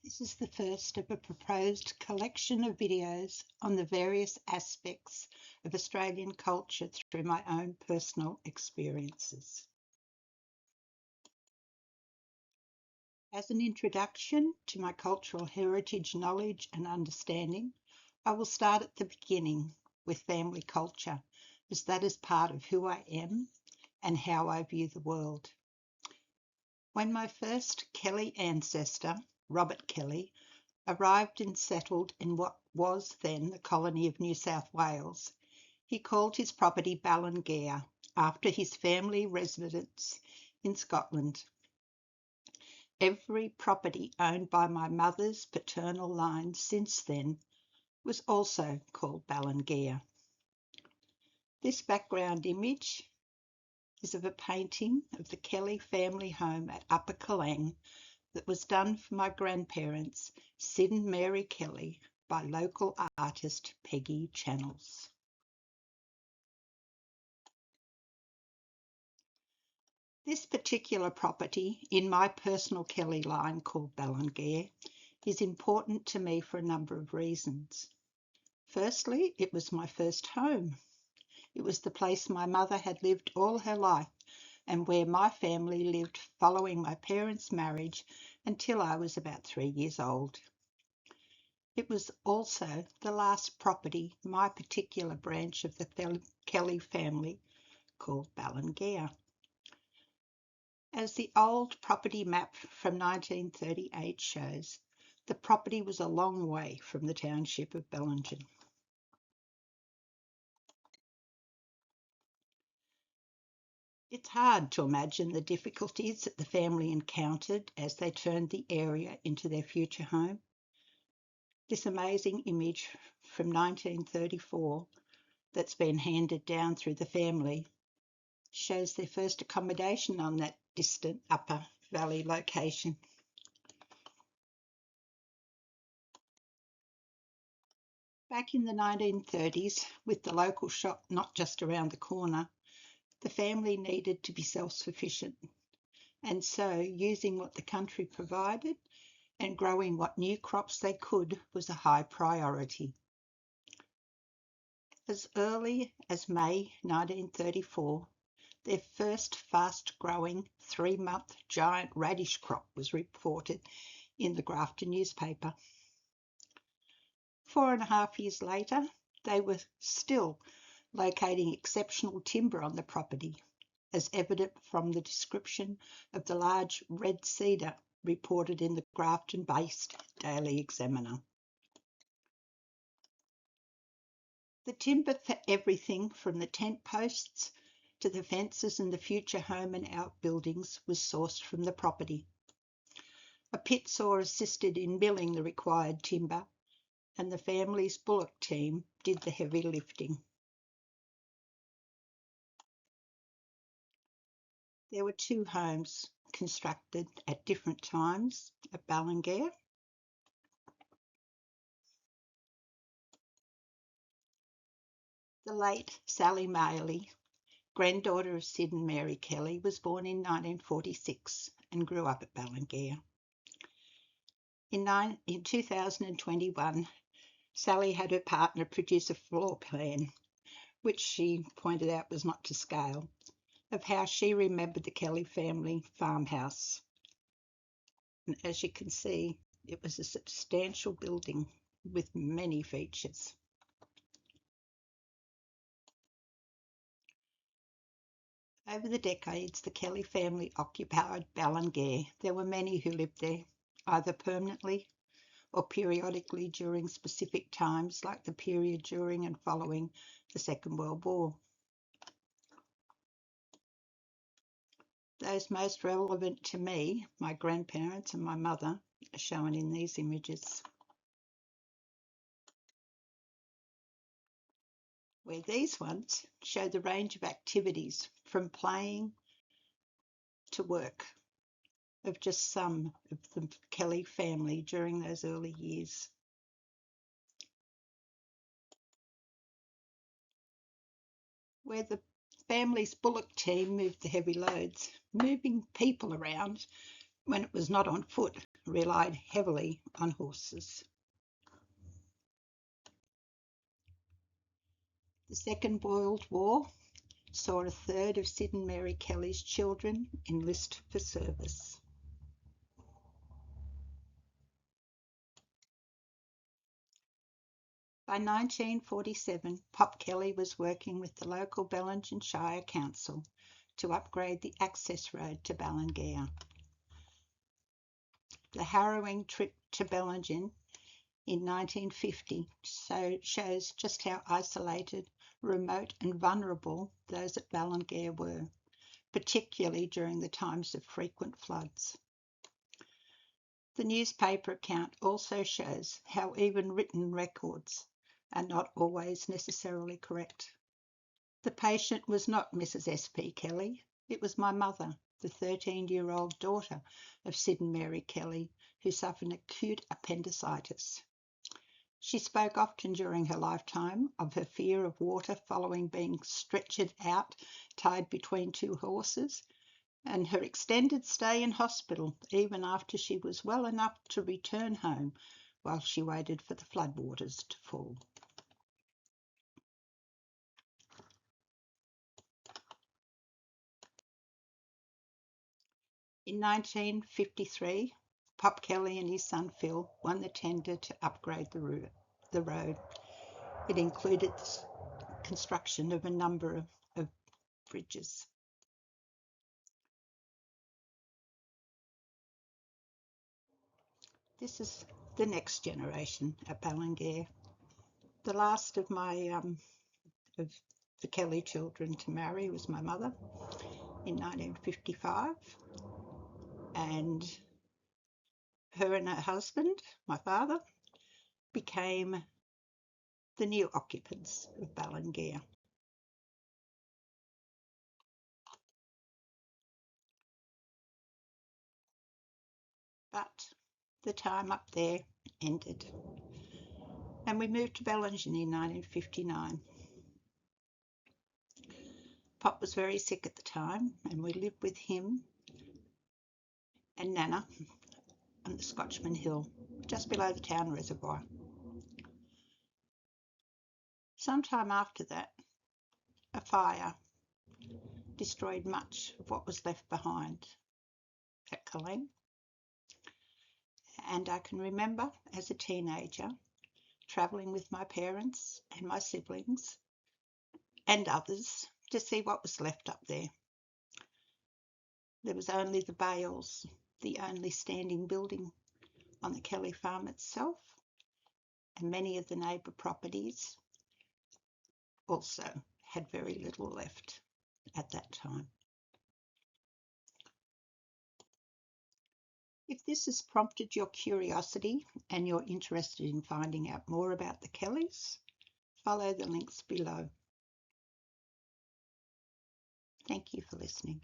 This is the first of a proposed collection of videos on the various aspects of Australian culture through my own personal experiences. As an introduction to my cultural heritage, knowledge and understanding, I will start at the beginning with family culture, as that is part of who I am and how I view the world. When my first Kelly ancestor, Robert Kelly, arrived and settled in what was then the colony of New South Wales, he called his property Ballangair after his family residence in Scotland. Every property owned by my mother's paternal line since then was also called Ballangair. This background image is of a painting of the Kelly family home at Upper Kalang that was done for my grandparents, Sid and Mary Kelly, by local artist Peggy Channels. This particular property in my personal Kelly line called Ballangair is important to me for a number of reasons. Firstly, it was my first home. It was the place my mother had lived all her life and where my family lived following my parents' marriage until I was about 3 years old. It was also the last property my particular branch of the Kelly family called Ballangair. As the old property map from 1938 shows, the property was a long way from the township of Ballangair. It's hard to imagine the difficulties that the family encountered as they turned the area into their future home. This amazing image from 1934 that's been handed down through the family shows their first accommodation on that distant Upper Valley location. Back in the 1930s, with the local shop not just around the corner, the family needed to be self-sufficient, and so using what the country provided and growing what new crops they could was a high priority. As early as May 1934, their first fast-growing 3-month giant radish crop was reported in the Grafton newspaper. 4.5 years later, they were still locating exceptional timber on the property, as evident from the description of the large red cedar reported in the Grafton-based Daily Examiner. The timber for everything from the tent posts to the fences and the future home and outbuildings was sourced from the property. A pit saw assisted in milling the required timber, and the family's bullock team did the heavy lifting. There were 2 homes constructed at different times at Ballangair. The late Sally Maley, granddaughter of Sid and Mary Kelly, was born in 1946 and grew up at Ballangair. In 2021, Sally had her partner produce a floor plan, which she pointed out was not to scale, of how she remembered the Kelly family farmhouse. And as you can see, it was a substantial building with many features. Over the decades, the Kelly family occupied Ballangair. There were many who lived there, either permanently or periodically during specific times, like the period during and following the Second World War. Those most relevant to me, my grandparents and my mother, are shown in these images, where these ones show the range of activities from playing to work of just some of the Kelly family during those early years. Where the family's bullock team moved the heavy loads, moving people around when it was not on foot relied heavily on horses. The Second World War saw a third of Sid and Mary Kelly's children enlist for service. By 1947, Pop Kelly was working with the local Ballangair Shire Council to upgrade the access road to Ballangair. The harrowing trip to Ballangair in 1950 shows just how isolated, remote and vulnerable those at Ballangair were, particularly during the times of frequent floods. The newspaper account also shows how even written records are not always necessarily correct. The patient was not Mrs. S.P. Kelly, it was my mother, the 13-year-old daughter of Sid and Mary Kelly, who suffered acute appendicitis. She spoke often during her lifetime of her fear of water following being stretchered out, tied between two horses, and her extended stay in hospital even after she was well enough to return home while she waited for the floodwaters to fall. In 1953, Pop Kelly and his son Phil won the tender to upgrade the road. It included the construction of a number of bridges. This is the next generation at Ballangair. The last of of the Kelly children to marry was my mother in 1955, and her and her husband, my father, became the new occupants of Ballangair. But the time up there ended, and we moved to Ballangair in 1959. Pop was very sick at the time, and we lived with him and Nana on the Scotchman Hill, just below the town reservoir. Sometime after that, a fire destroyed much of what was left behind at Kalang. And I can remember as a teenager travelling with my parents and my siblings and others to see what was left up there. There was only the bales, the only standing building on the Kelly farm itself, and many of the neighbour properties also had very little left at that time. If this has prompted your curiosity and you're interested in finding out more about the Kellys, follow the links below. Thank you for listening.